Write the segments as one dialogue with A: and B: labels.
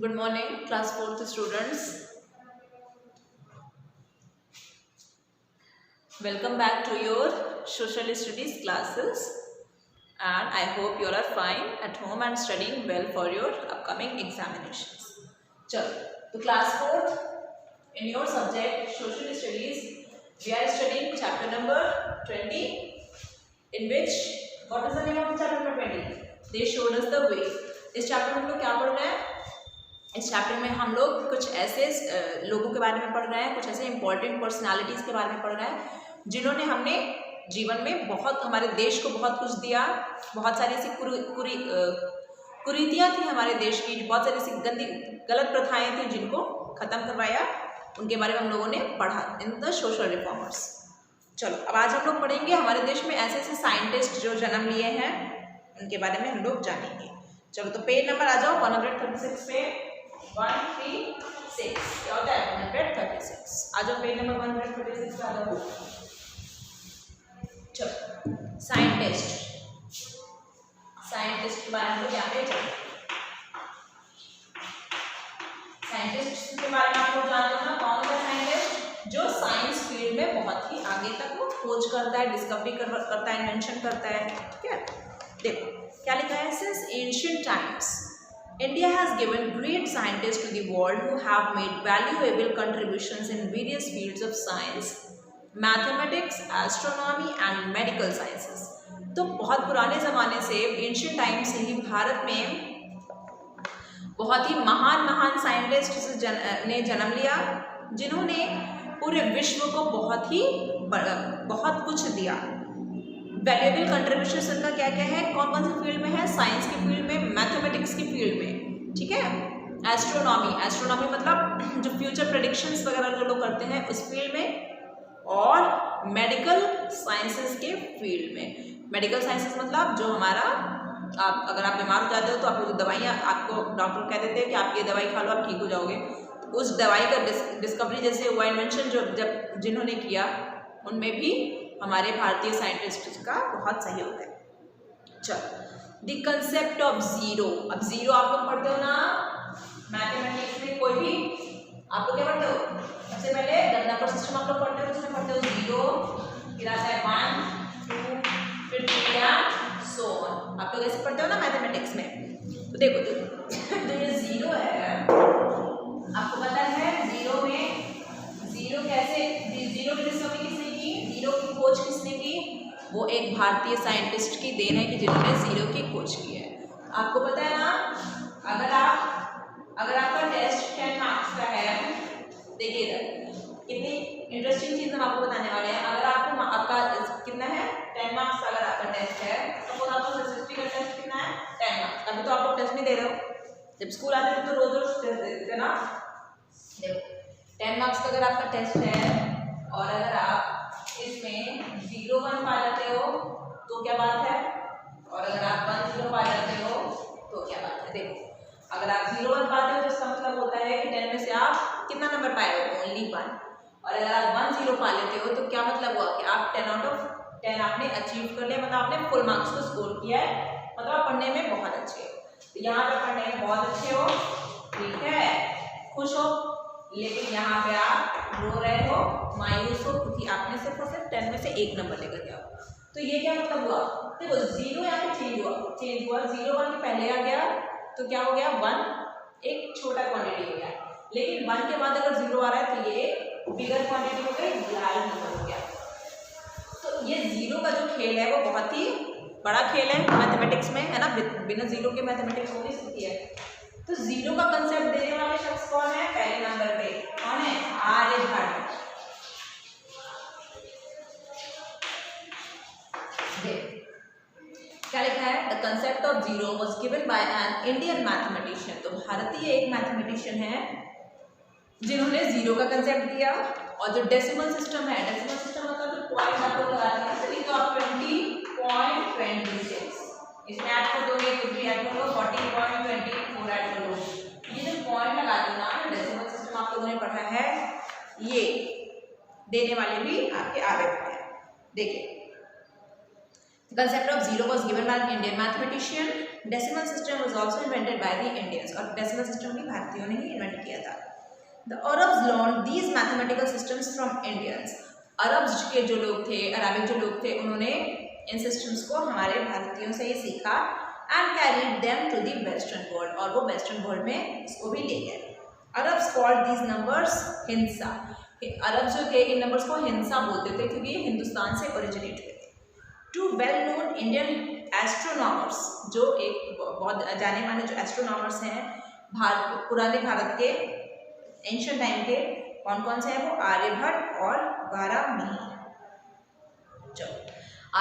A: Good morning, class 4th students. Welcome back to your social studies classes, and I hope you all are fine at home and studying well for your upcoming examinations. चलो, तो class 4th in your subject social studies, we are studying chapter number 20, in which what is the name of the chapter number 20? They showed us the way. इस chapter में हम लोग क्या पढ़ रहे हैं? इस चैप्टर में हम लोग कुछ ऐसे लोगों के बारे में पढ़ रहे हैं, कुछ ऐसे इंपॉर्टेंट पर्सनालिटीज़ के बारे में पढ़ रहे हैं जिन्होंने हमने जीवन में बहुत हमारे देश को बहुत कुछ दिया। बहुत सारी ऐसी कुरीतियाँ थी हमारे देश की, बहुत सारी ऐसी गंदी गलत प्रथाएं थी जिनको ख़त्म करवाया, उनके बारे में हम लोगों ने पढ़ा इन द सोशल रिफॉर्मर्स। चलो, अब आज हम लोग पढ़ेंगे हमारे देश में ऐसे ऐसे साइंटिस्ट जो जन्म लिए हैं, उनके बारे में हम लोग जानेंगे। चलो, तो पेज नंबर आ जाओ 136 पे। 136 क्या होता है? 136। आ जाओ पेज नंबर 136 पे आ जाओ। चलो, साइंटिस्ट के बारे में यहाँ पे साइंटिस्ट के बारे में आप लोग जानते हो ना, कौन सा साइंटिस्ट जो साइंस फील्ड में बहुत ही आगे तक वो खोज करता है, डिस्कवरी करता है, इन्वेंशन करता है। ठीक है, देखो क्या लिखा है। Since ancient times India has given great scientists to the world who have made valuable contributions in various fields of science, mathematics, astronomy and medical sciences. तो बहुत पुराने ज़माने से, एंशिएंट टाइम से ही भारत में बहुत ही महान महान साइंटिस्ट ने जन्म लिया, जिन्होंने पूरे विश्व को बहुत कुछ दिया। वैल्यूएबल कंट्रीब्यूशन उनका क्या क्या है, कौन कौन सी फील्ड में है? साइंस की फील्ड में, मैथमेटिक्स की फील्ड में, ठीक है, एस्ट्रोनॉमी मतलब जो फ्यूचर प्रेडिक्शंस वगैरह जो लोग करते हैं उस फील्ड में, और मेडिकल साइंसेस के फील्ड में। मेडिकल साइंसेस मतलब जो हमारा अगर आप बीमार हो जाते हो तो आपको जो दवाइयाँ आपको डॉक्टर कह देते हैं कि आप ये दवाई खा लो आप ठीक हो जाओगे, तो उस दवाई का डिस्कवरी जैसे हुआ, इन्वेंशन जिन्होंने किया, उनमें भी हमारे भारतीय साइंटिस्ट का बहुत सहयोग है। चलो, द कंसेप्ट ऑफ जीरो। अब जीरो आप लोग पढ़ते हो ना मैथमेटिक्स में, कोई भी आप लोग क्या पढ़ते हो? सबसे पहले नंबर सिस्टम आप लोग पढ़ते हो, उसमें पढ़ते हो जीरो, फिर आता है 1 2 फिर 3 एंड सो ऑन। आप लोग ऐसे पढ़ते हो ना मैथमेटिक्स में। तो देखो तो ये जीरो है, आपको पता है जीरो कैसे, जीरो की डिस्कवरी किसने की, जीरो की खोज किसने की? वो एक भारतीय साइंटिस्ट की देन है कि जिन्होंने जीरो की खोज की है। आपको पता है ना, अगर आपका टेस्ट 10 मार्क्स का है, देखिए इधर कितनी इंटरेस्टिंग चीज़ हम आपको बताने वाले हैं। अगर आपका कितना है 10 मार्क्स का, अगर आपका टेस्ट है, सपोज आपको हिस्ट्री का टेस्ट कितना है 10 मार्क्स। अभी तो आप लोग टेस्ट नहीं दे रहे हो, जब स्कूल आते थे तो रोज टेस्ट देते थे ना। देखो 10 मार्क्स का अगर आपका टेस्ट है और अगर आप इसमें 0 1 पा जाते हो तो क्या बात है, और अगर आप 1 0 पा जाते हो तो क्या बात है। देखो अगर आप 0 1 पाते हो तो इसका मतलब होता है कि 10 में से आप कितना नंबर पाए हो? ओनली 1। और अगर आप 1 0 पा लेते हो तो क्या मतलब हुआ कि आप 10 आउट ऑफ 10 आपने अचीव कर लिया, मतलब आपने फुल मार्क्स को स्कोर किया है, मतलब आप पढ़ने में बहुत अच्छे हो। तो यहाँ पे पढ़ने में बहुत अच्छे हो, ठीक है, खुश हो, लेकिन यहाँ पे आप रो रहे हो, मायूस हो, क्योंकि आपने सिर्फ 10 में से 1 नंबर लेकर गया। तो ये क्या मतलब हुआ? देखो जीरो यहाँ पे चेंज हुआ 0 1 के पहले आ गया तो क्या हो गया 1 एक छोटा क्वांटिटी हो गया, लेकिन 1 के बाद अगर 0 आ रहा है तो ये बिगर क्वांटिटी हो गई, लार्ज नंबर हो गया। तो ये जीरो का जो खेल है वो बहुत ही बड़ा खेल है मैथमेटिक्स में, है ना, बिना जीरो के मैथमेटिक्स हो नहीं सकती है। तो जीरो का कंसेप्ट देने वाले शख्स कौन है? पहले नंबर पे कौन है? आर्यभट्ट। क्या लिखा है? The concept of zero was given by an Indian mathematician. तो भारतीय एक मैथमेटिशियन है जिन्होंने जीरो का कंसेप्ट दिया, और जो डेसिमल सिस्टम है, डेसिमल सिस्टम मतलब जो पॉइंट आप लोग लगाते हैं, तो 20.26 इसमें ऐड कर दोगे कुछ भी ऐड कर दो, 40.24 ऐड कर दो। ये जो पॉइंट लगाते हो ना, डेसिमल सिस्टम आप लोगों ने पढ़ा है, ये देने वाले भी आपके आर्यभट्ट हैं। देखिए concept of zero was given by an Indian mathematician. Decimal system was also invented by the Indians. और decimal system भी भारतीयों ने ही invent किया था. The Arabs learned these mathematical systems from Indians. Arabs के जो लोग थे, अरबिक जो लोग थे, उन्होंने इन सिस्टम्स को हमारे भारतीयों से ही सीखा and carried them to the western world. और वो western world में इसको भी ले गए. Arabs called these numbers हिंसा. अरब जो थे इन नंबर्स को हिंसा बोलते थे क्योंकि ये हिंदुस्तान से ओरिजिनेट हुए थे. Two well known Indian astronomers, जो एक बहुत जाने माने जो एस्ट्रोनॉमर्स हैं पुराने भारत के एंशिएंट टाइम के, कौन कौन से हैं वो? आर्यभट्ट और वारामिहिर. चलो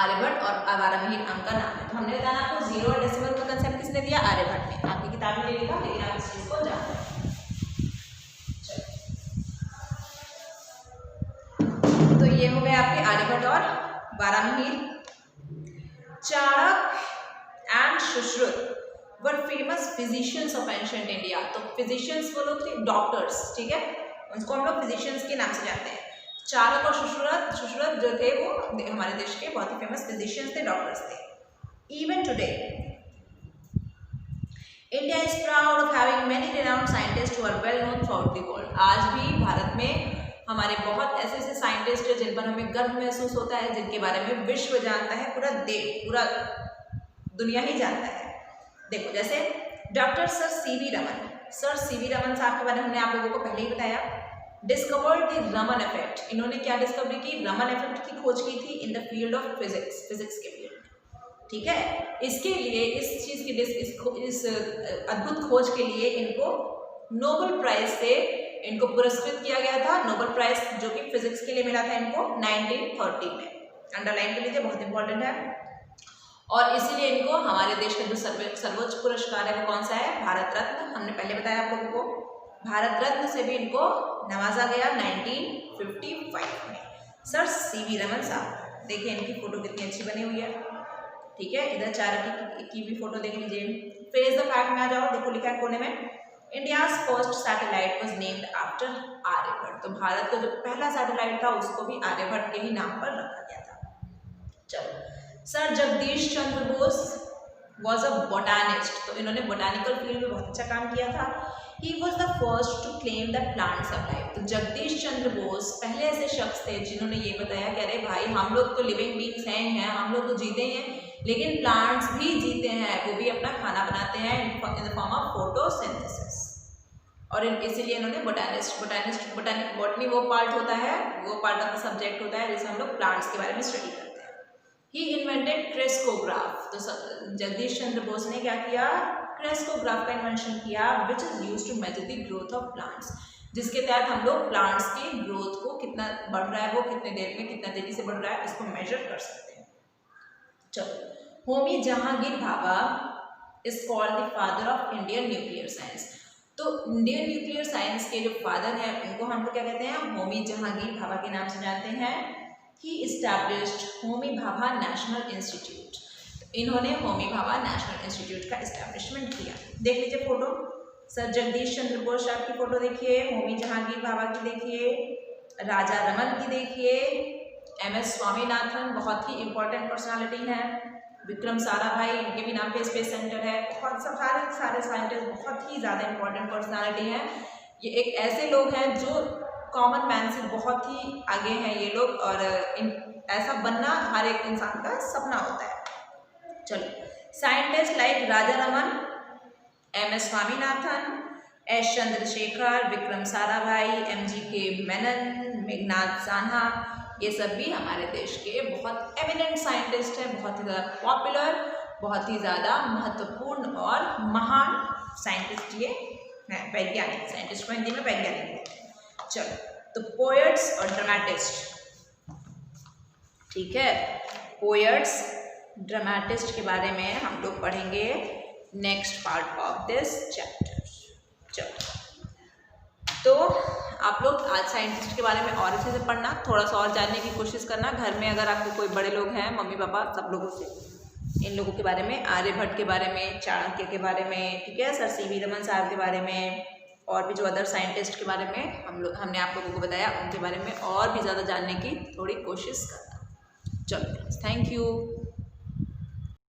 A: आर्यभट्ट और वारामिहिर अंक का नाम है. तो हमने बताया आपको जीरो और डेसिमल का कंसेप्ट किसने दिया? आर्यभट्ट ने. आपकी किताब में ले लिखा, लेकिन आप इस चीज को जानते हैं. तो ये हो गए आपके आर्यभट्ट और Varahamihira. Chanakya and Sushruta were famous physicians of ancient India. तो फिजिशियंस वो लोग थे, डॉक्टर्स, ठीक है, उनको हम लोग फिजिशियंस के नाम से जानते हैं. चाणक्य और सुश्रुत जो थे वो हमारे देश के बहुत ही फेमस फिजिशियंस थे, डॉक्टर्स थे. Even today India is proud of having many renowned scientist who are well known throughout the world. आज भी भारत में हमारे बहुत ऐसे ऐसे साइंटिस्ट हैं जिन पर हमें गर्व महसूस होता है, जिनके बारे में विश्व जानता है, पूरा दुनिया ही जानता है. देखो जैसे doctor sir CV Raman. Sir CV Raman साहब के बारे में हमने आप लोगों को पहले ही बताया. Discovered the Raman effect. इन्होंने क्या डिस्कवरी की? रमन इफेक्ट की खोज की थी in the field of physics के फील्ड. ठीक है, इसके लिए इस चीज़ की इस अद्भुत खोज के लिए इनको नोबेल प्राइज से इनको पुरस्कृत किया गया था. नोबेल प्राइज जो कि फिजिक्स के लिए मिला था इनको 1930 में. अंडरलाइन कर लीजिए, बहुत इंपॉर्टेंट है. और इसीलिए इनको हमारे देश का जो सर्वोच्च पुरस्कार है वो कौन सा है? भारत रत्न. हमने पहले बताया आप लोगों को, भारत रत्न से भी इनको नवाजा गया 1955 में. सर सीवी रमन साहब, देखिए इनकी फोटो कितनी अच्छी बनी हुई है. ठीक है, इधर चाणक्य की भी फोटो देख लीजिए. फेस द फैक्ट में आ जाओ, देखो लिखा है कोने में, India's first satellite was named after Aryabhata. तो भारत का जो पहला सैटेलाइट था उसको भी आर्यभट्ट के ही नाम पर रखा गया था. चलो, sir Jagdish Chandra Bose was a botanist. तो इन्होंने बोटानिकल फील्ड में बहुत अच्छा काम किया था. He was the first to claim that plants are life. तो जगदीश चंद्र बोस पहले ऐसे शख्स थे जिन्होंने ये बताया कि अरे भाई हम लोग तो लिविंग बींग्स हैं, हम लोग तो जीते हैं, लेकिन प्लांट्स भी जीते हैं, वो भी अपना खाना बनाते हैं in the form of photosynthesis. और इसीलिए इन्होंने बॉटनी वो पार्ट होता है, वो पार्ट ऑफ द सब्जेक्ट होता है जिसे हम लोग प्लांट्स के बारे में स्टडी करते हैं. ही इन्वेंटेड क्रेस्कोग्राफ. तो जगदीश चंद्र बोस ने क्या किया? क्रेस्कोग्राफ का इन्वेंशन किया, which is used to measure the growth of plants, जिसके तहत हम लोग प्लांट्स की ग्रोथ को कितना बढ़ रहा है, वो कितने देर में कितना तेजी से बढ़ रहा है, इसको मेजर कर सकते हैं. चलो, Homi Jahangir Bhabha is called the father of Indian nuclear science. तो इंडियन न्यूक्लियर साइंस के जो फादर हैं उनको हम लोग क्या कहते हैं? होमी जहांगीर भाभा के नाम से जानते हैं. He established Homi Bhabha national institute. इन्होंने होमी भाभा नेशनल इंस्टीट्यूट का इस्टेब्लिशमेंट किया. देख लीजिए फोटो, सर जगदीश चंद्र बोस साहब की फोटो देखिए, होमी जहांगीर भाभा की देखिए, राजा रमन की देखिए, MS स्वामीनाथन बहुत ही इंपॉर्टेंट पर्सनालिटी हैं, विक्रम साराभाई इनके भी नाम पे स्पेस सेंटर है. बहुत सारे साइंटिस्ट बहुत ही ज़्यादा इंपॉर्टेंट पर्सनालिटी हैं. ये एक ऐसे लोग हैं जो कॉमन मैन से बहुत ही आगे हैं ये लोग, और ऐसा बनना हर एक इंसान का सपना होता है. चलो, scientist like Raja Raman, MS Swaminathan, S Chandrasekhar, Vikram Sarabhai, MGK Menon, Meghnad Saha, ये सब भी हमारे देश के बहुत एमिनेंट साइंटिस्ट हैं, बहुत ही ज़्यादा पॉपुलर, बहुत ही ज़्यादा महत्वपूर्ण और महान साइंटिस्ट ये हैं. वैज्ञानिक, साइंटिस्ट को हिंदी में वैज्ञानिक बोलते हैं. चलो, तो पोएट्स और ड्रामेटिस्ट. ठीक है, पोएट्स ड्रामेटिस्ट के बारे में हम लोग पढ़ेंगे next part of this chapter. चलो, तो आप लोग आज साइंटिस्ट के बारे में और अच्छे से पढ़ना, थोड़ा सा और जानने की कोशिश करना. घर में अगर आपको कोई बड़े लोग हैं, मम्मी पापा, सब लोगों से इन लोगों के बारे में, आर्यभट्ट के बारे में, चाणक्य के बारे में, ठीक है, सर सीवी रमन साहब के बारे में, और भी जो अदर साइंटिस्ट के बारे में हमने आप लोगों को बताया, उनके बारे में और भी ज़्यादा जानने की थोड़ी कोशिश करना. चलो, थैंक यू.